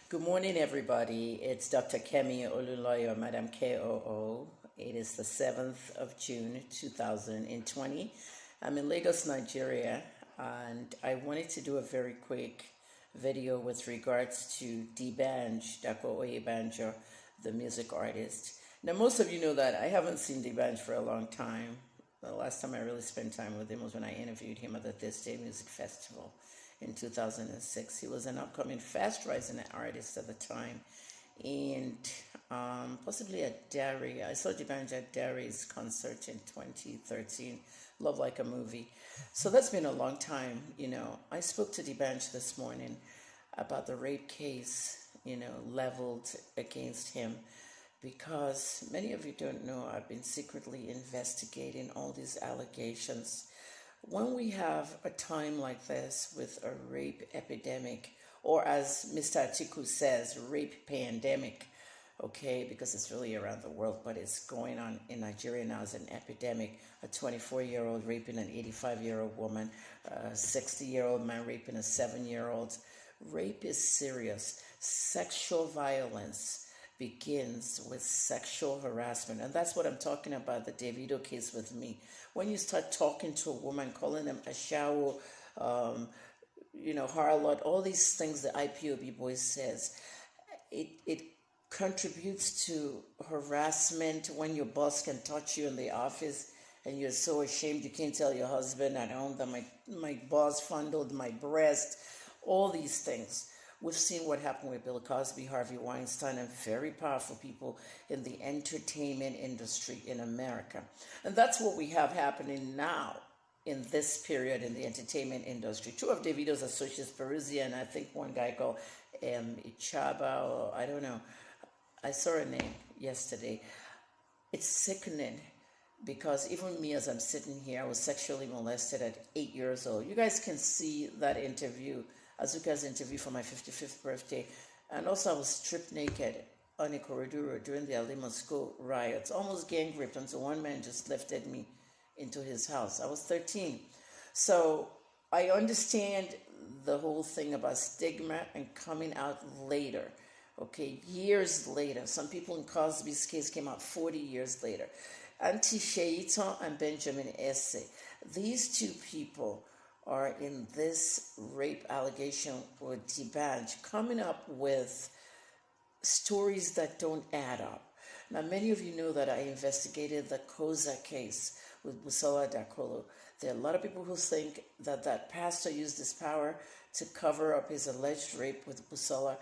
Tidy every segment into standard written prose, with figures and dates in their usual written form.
Good morning, everybody. It's Dr. Kemi Olunloyo, Madam KOO. It is the 7th of June, 2020. I'm in Lagos, Nigeria, and I wanted to do a very quick video with regards to Dbanj, Dbanj, the music artist. Now, most of you know that I haven't seen Dbanj for a long time. The last time I really spent time with him was when I interviewed him at the This Day Music Festival in 2006. He was an upcoming fast rising artist at the time, and possibly at Derry. I saw Dbanj at Derry's concert in 2013, Love Like a Movie. So that's been a long time. I spoke to Dbanj this morning about the rape case, leveled against him, because many of you don't know I've been secretly investigating all these allegations. When we have a time like this with a rape epidemic, or as Mr. Atiku says, rape pandemic, okay, because it's really around the world, but it's going on in Nigeria now as an epidemic. A 24-year-old raping an 85-year-old woman, a 60-year-old man raping a 7-year-old. Rape is serious. Sexual violence begins with sexual harassment. And that's what I'm talking about, the Davido case with me. When you start talking to a woman, calling them a shower, harlot, all these things the IPOB boy says, it contributes to harassment. When your boss can touch you in the office and you're so ashamed you can't tell your husband at home that my boss fondled my breast, all these things. We've seen what happened with Bill Cosby, Harvey Weinstein, and very powerful people in the entertainment industry in America. And that's what we have happening now in this period in the entertainment industry. Two of Davido's associates, Peruzzi, and I think one guy called Ichaba, or I don't know. I saw a name yesterday. It's sickening, because even me, as I'm sitting here, I was sexually molested at 8 years old. You guys can see that interview, Azuka's interview for my 55th birthday. And also I was stripped naked on a corridor during the Alima school riots, almost gang raped until one man just lifted me into his house. I was 13. So I understand the whole thing about stigma and coming out later. Okay, years later. Some people in Cosby's case came out 40 years later. Auntie Sheitan and Benjamin Esse. These two people are in this rape allegation with Dbanj, coming up with stories that don't add up. Now, many of you know that I investigated the Koza case with Busola Dakolo. There are a lot of people who think that pastor used his power to cover up his alleged rape with Busola.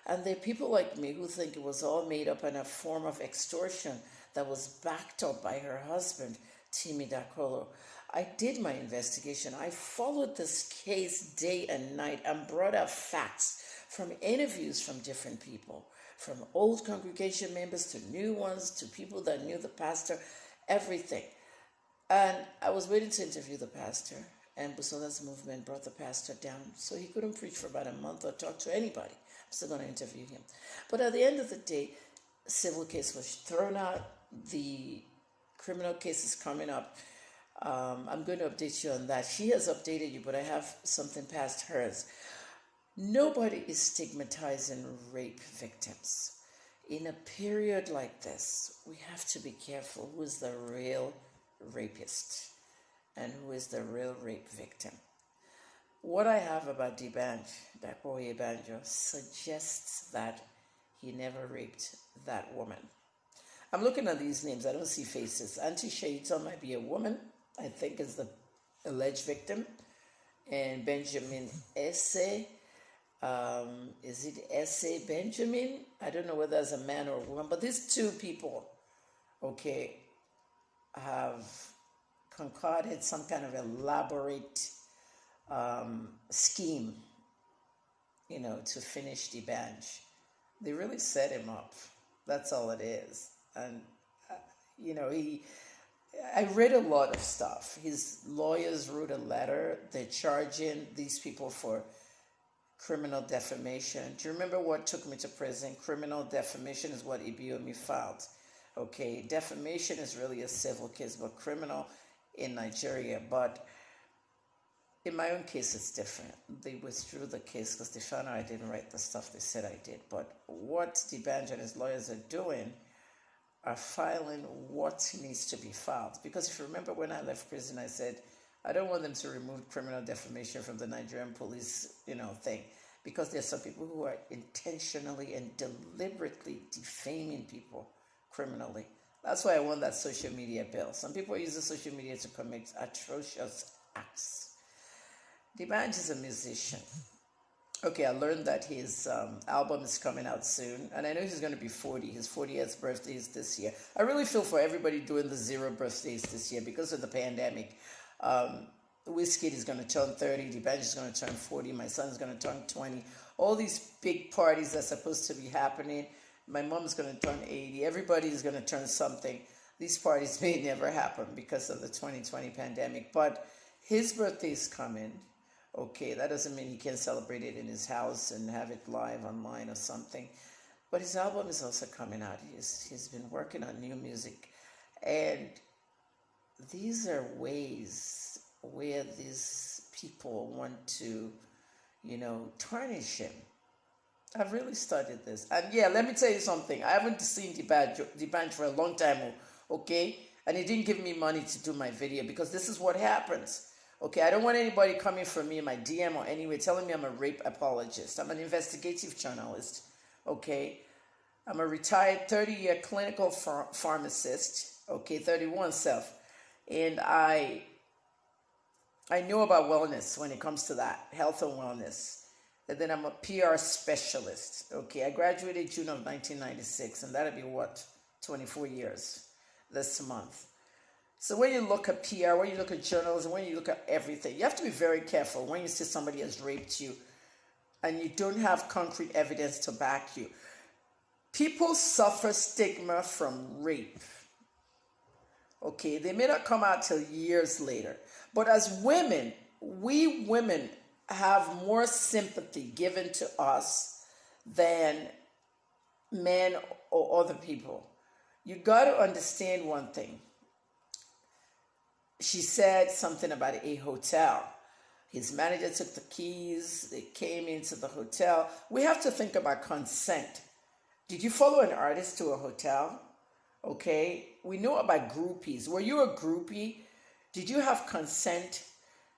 And there are people like me who think it was all made up in a form of extortion that was backed up by her husband, Timi Dakolo. I did my investigation. I followed this case day and night and brought up facts from interviews from different people, from old congregation members to new ones, to people that knew the pastor, everything. And I was waiting to interview the pastor, and Busola's movement brought the pastor down, so he couldn't preach for about a month or talk to anybody. I'm still going to interview him. But at the end of the day, civil case was thrown out. The criminal case is coming up. I'm going to update you on that. She has updated you, but I have something past hers. Nobody is stigmatizing rape victims. In a period like this, we have to be careful who is the real rapist and who is the real rape victim. What I have about Dbanj, Dakoye Banjo, suggests that he never raped that woman. I'm looking at these names. I don't see faces. Auntie Shaitan might be a woman, I think, is the alleged victim. And Benjamin Esse, is it Esse Benjamin? I don't know whether it's a man or a woman, but these two people, okay, have concocted some kind of elaborate scheme, to finish Dbanj. They really set him up. That's all it is. And, I read a lot of stuff. His lawyers wrote a letter. They're charging these people for criminal defamation. Do you remember what took me to prison? Criminal defamation is what Ibiomi filed. Okay, defamation is really a civil case, but criminal in Nigeria. But in my own case, it's different. They withdrew the case because they found out I didn't write the stuff they said I did. But what Dbanj and his lawyers are doing are filing what needs to be filed. Because if you remember when I left prison, I said, I don't want them to remove criminal defamation from the Nigerian police, thing. Because there's some people who are intentionally and deliberately defaming people criminally. That's why I want that social media bill. Some people are using social media to commit atrocious acts. Dbanj is a musician. Okay, I learned that his album is coming out soon, and I know he's going to be 40. His 40th birthday is this year. I really feel for everybody doing the 0 birthdays this year because of the pandemic. Wizkid is going to turn 30, Dbanj is going to turn 40, my son's going to turn 20. All these big parties are supposed to be happening. My mom's going to turn 80. Everybody is going to turn something. These parties may never happen because of the 2020 pandemic, but his birthday is coming. Okay, that doesn't mean he can celebrate it in his house and have it live online or something. But his album is also coming out. He's been working on new music. And these are ways where these people want to, tarnish him. I've really studied this. And yeah, let me tell you something. I haven't seen Dbanj for a long time, okay? And he didn't give me money to do my video because this is what happens. Okay, I don't want anybody coming for me in my DM or anyway telling me I'm a rape apologist. I'm an investigative journalist, okay? I'm a retired 30-year clinical pharmacist, okay, 31 self. And I know about wellness when it comes to that, health and wellness. And then I'm a PR specialist, okay? I graduated June of 1996, and that'll be 24 years this month. So when you look at PR, when you look at journalism, when you look at everything, you have to be very careful when you see somebody has raped you and you don't have concrete evidence to back you. People suffer stigma from rape. Okay, they may not come out till years later. But as women, we women have more sympathy given to us than men or other people. You got to understand one thing. She said something about a hotel. His manager took the keys. They came into the hotel. We have to think about consent. Did you follow an artist to a hotel? Okay. We know about groupies. Were you a groupie? Did you have consent?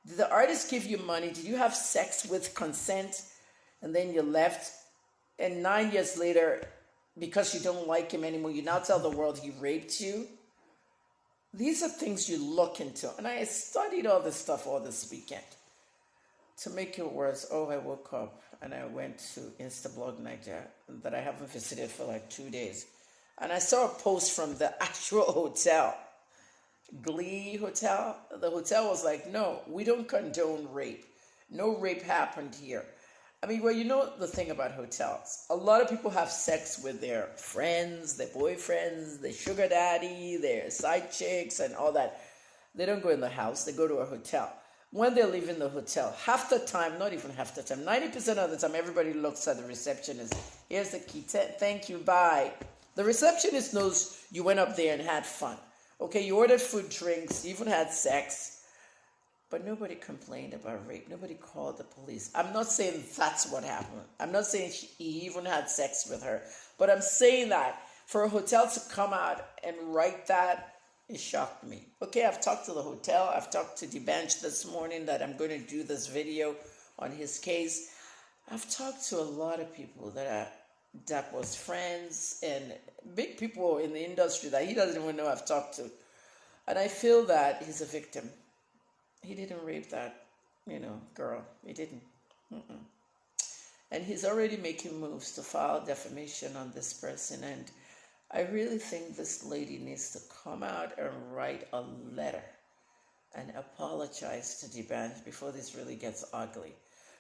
Did the artist give you money? Did you have sex with consent? And then you left. And 9 years later, because you don't like him anymore, you now tell the world he raped you? These are things you look into. And I studied all this stuff all this weekend. To make it worse, I woke up and I went to Instablog Nigeria that I haven't visited for like 2 days. And I saw a post from the actual hotel, Glee Hotel. The hotel was like, no, we don't condone rape. No rape happened here. I mean, well, you know the thing about hotels. A lot of people have sex with their friends, their boyfriends, their sugar daddy, their side chicks, and all that. They don't go in the house. They go to a hotel. When they're leaving the hotel, half the time, not even half the time, 90% of the time, everybody looks at the receptionist. Here's the key. Thank you. Bye. The receptionist knows you went up there and had fun. Okay, you ordered food, drinks, you even had sex. But nobody complained about rape. Nobody called the police. I'm not saying that's what happened. I'm not saying he even had sex with her. But I'm saying that for a hotel to come out and write that, it shocked me. Okay, I've talked to the hotel. I've talked to Dbanj this morning that I'm going to do this video on his case. I've talked to a lot of people that was friends and big people in the industry that he doesn't even know I've talked to. And I feel that he's a victim. He didn't rape that, girl. He didn't. And he's already making moves to file defamation on this person. And I really think this lady needs to come out and write a letter and apologize to Dbanj before this really gets ugly.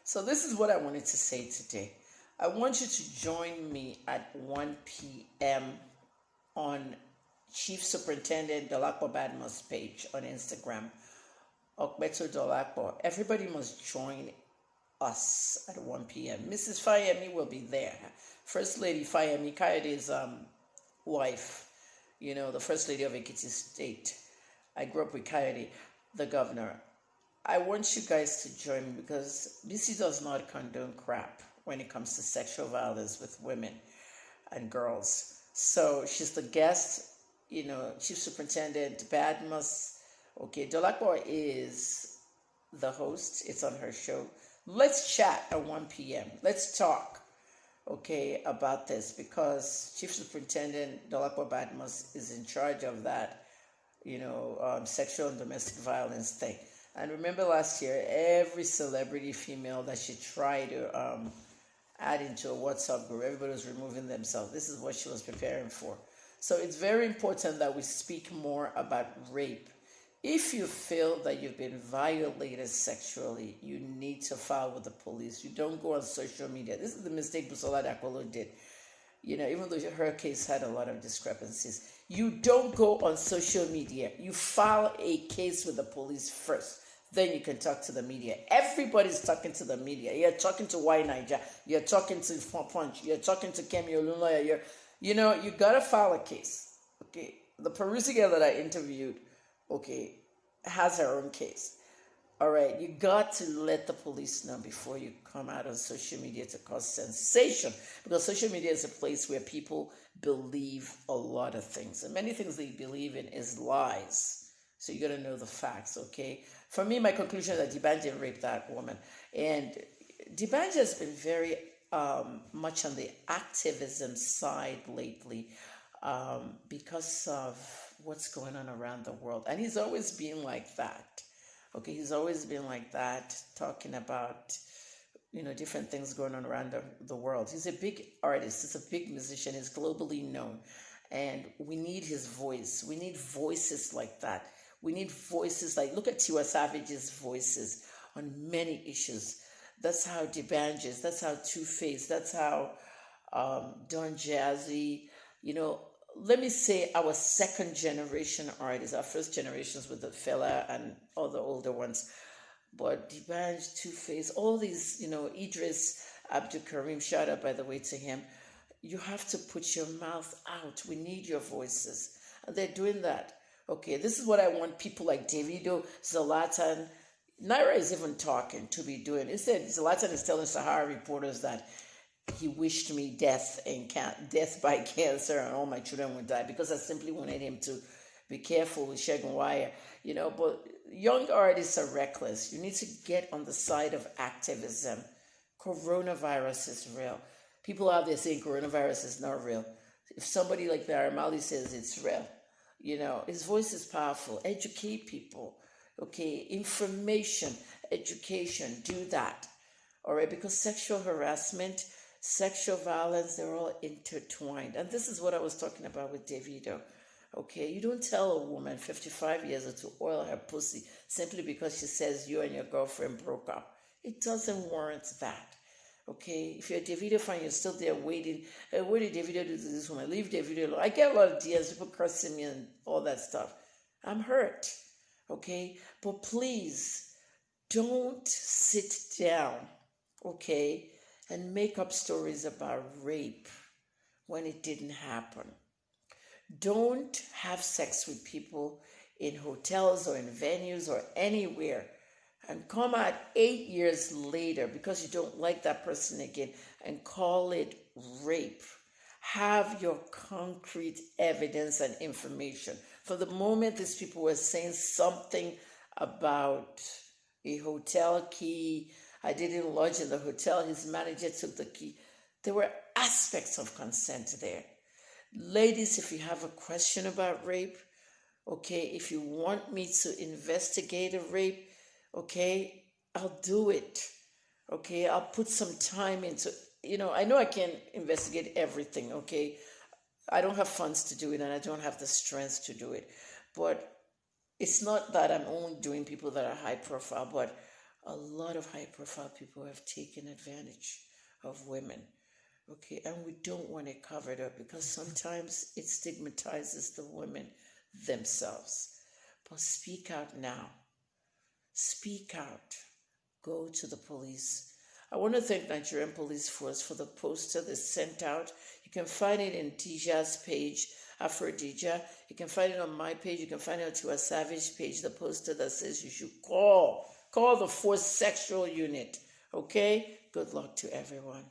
So this is what I wanted to say today. I want you to join me at 1 p.m. on Chief Superintendent Dolapo Badmus' page on Instagram. Okbeto Dolapo. Everybody must join us at 1 p.m. Mrs. Fayemi will be there. First Lady Fayemi, Kayode's wife, the First Lady of Ekiti State. I grew up with Kayode, the governor. I want you guys to join me because BC does not condone crap when it comes to sexual violence with women and girls. So she's the guest, Chief Superintendent Badmus. Okay, Dolakwa is the host. It's on her show. Let's chat at 1 p.m. Let's talk, okay, about this because Chief Superintendent Dolakwa Badmus is in charge of that, sexual and domestic violence thing. And remember last year, every celebrity female that she tried to add into a WhatsApp group, everybody was removing themselves. This is what she was preparing for. So it's very important that we speak more about rape. If you feel that you've been violated sexually, you need to file with the police. You don't go on social media. This is the mistake Busola Dakolo did. Even though her case had a lot of discrepancies. You don't go on social media. You file a case with the police first. Then you can talk to the media. Everybody's talking to the media. You're talking to Y Niger. You're talking to Punch. You're talking to Kemi Olunloyo. You gotta file a case. Okay. The Perusi girl that I interviewed, okay, has her own case. All right, you got to let the police know before you come out on social media to cause sensation, because social media is a place where people believe a lot of things, and many things they believe in is lies. So you got to know the facts, okay? For me, my conclusion is that Dbanj didn't rape that woman, and Dbanj has been very much on the activism side lately because of what's going on around the world, and he's always been like that. Okay, he's always been like that, talking about, different things going on around the world. He's a big artist. He's a big musician. He's globally known. And we need his voice. We need voices like that. We need voices like, look at Tiwa Savage's voices on many issues. That's how Dbanj is. That's how Two-Face. That's how Don Jazzy, let me say our second generation artists. Our first generations with the fella and all the older ones. But Dbanj, Two-Face, all these, Idris Abdul Karim, shout out by the way to him. You have to put your mouth out. We need your voices. And they're doing that. Okay, this is what I want people like Davido, Zlatan, Naira is even talking to be doing. Instead, Zlatan is telling Sahara reporters that he wished me death by cancer and all my children would die because I simply wanted him to be careful with Shegun Wire, But young artists are reckless. You need to get on the side of activism. Coronavirus is real. People out there saying coronavirus is not real. If somebody like Naira Marley says it's real, his voice is powerful. Educate people, okay? Information, education, do that, all right? Because sexual harassment, sexual violence, they're all intertwined. And this is what I was talking about with Davido. Okay, you don't tell a woman 55 years old to oil her pussy simply because she says you and your girlfriend broke up. It doesn't warrant that. Okay, if you're a Davido fan, you're still there waiting. What did Davido do to this woman? Leave Davido alone. I get a lot of DMs, people cursing me and all that stuff. I'm hurt. Okay, but please don't sit down. Okay, and make up stories about rape when it didn't happen. Don't have sex with people in hotels or in venues or anywhere and come out 8 years later because you don't like that person again and call it rape. Have your concrete evidence and information. For the moment these people were saying something about a hotel key, I didn't lodge in the hotel, his manager took the key. There were aspects of consent there. Ladies, if you have a question about rape, okay, if you want me to investigate a rape, okay, I'll do it. Okay, I'll put some time into, I know I can't investigate everything, okay? I don't have funds to do it and I don't have the strength to do it. But it's not that I'm only doing people that are high profile, but a lot of high profile people have taken advantage of women. Okay, and we don't want it covered up because sometimes it stigmatizes the women themselves. But speak out now. Speak out. Go to the police. I want to thank Nigerian Police Force for the poster they sent out. You can find it in Dija's page, Afro Dija. You can find it on my page. You can find it on Tiwa Savage page, the poster that says you should call Call the forced sexual unit. Okay? Good luck to everyone.